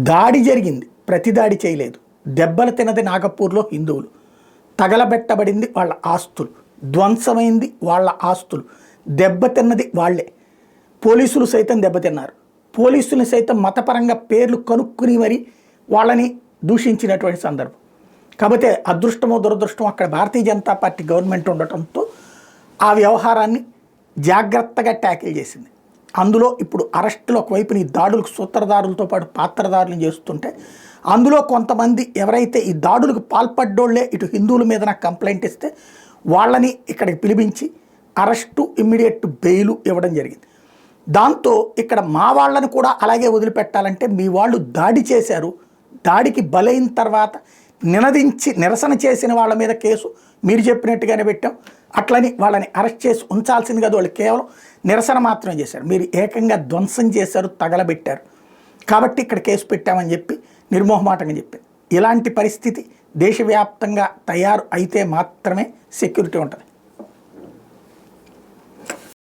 దాడి జరిగింది, ప్రతి దాడి చేయలేదు. దెబ్బలు తినది నాగపూర్లో హిందువులు, తగలబెట్టబడింది వాళ్ళ ఆస్తులు, ధ్వంసమైంది వాళ్ళ ఆస్తులు, దెబ్బతిన్నది వాళ్లే. పోలీసులు సైతం దెబ్బతిన్నారు. పోలీసులు సైతం మతపరంగా పేర్లు కనుక్కుని మరి వాళ్ళని దూషించినటువంటి సందర్భం. కాకపోతే అదృష్టమో దురదృష్టమో అక్కడ భారతీయ జనతా పార్టీ గవర్నమెంట్ ఉండటంతో ఆ వ్యవహారాన్ని జాగ్రత్తగా ట్యాకిల్ చేసింది. అందులో ఇప్పుడు అరెస్టులు ఒకవైపున ఈ దాడులకు సూత్రధారులతో పాటు పాత్రధారులను చేస్తుంటే, అందులో కొంతమంది ఎవరైతే ఈ దాడులకు పాల్పడ్డోళ్లే ఇటు హిందువుల మీద నాకు కంప్లైంట్ ఇస్తే వాళ్ళని ఇక్కడికి పిలిపించి అరెస్టు, ఇమ్మీడియట్ బెయిలు ఇవ్వడం జరిగింది. దాంతో ఇక్కడ మా వాళ్ళని కూడా అలాగే వదిలిపెట్టాలంటే మీ వాళ్ళు దాడి చేశారు, దాడికి బలైన తర్వాత నినదించి నిరసన చేసిన వాళ్ళ మీద కేసు మీరు చెప్పినట్టుగానే పెట్టాం, అట్లని వాళ్ళని అరెస్ట్ చేసి ఉంచాల్సింది కాదు. వాళ్ళు కేవలం నిరసన మాత్రమే చేశారు, మీరు ఏకంగా ధ్వంసం చేశారు, తగలబెట్టారు, కాబట్టి ఇక్కడ కేసు పెట్టామని చెప్పి నిర్మోహమాటంగా చెప్పారు. ఇలాంటి పరిస్థితి దేశవ్యాప్తంగా తయారు అయితే మాత్రమే సెక్యూరిటీ ఉంటుంది.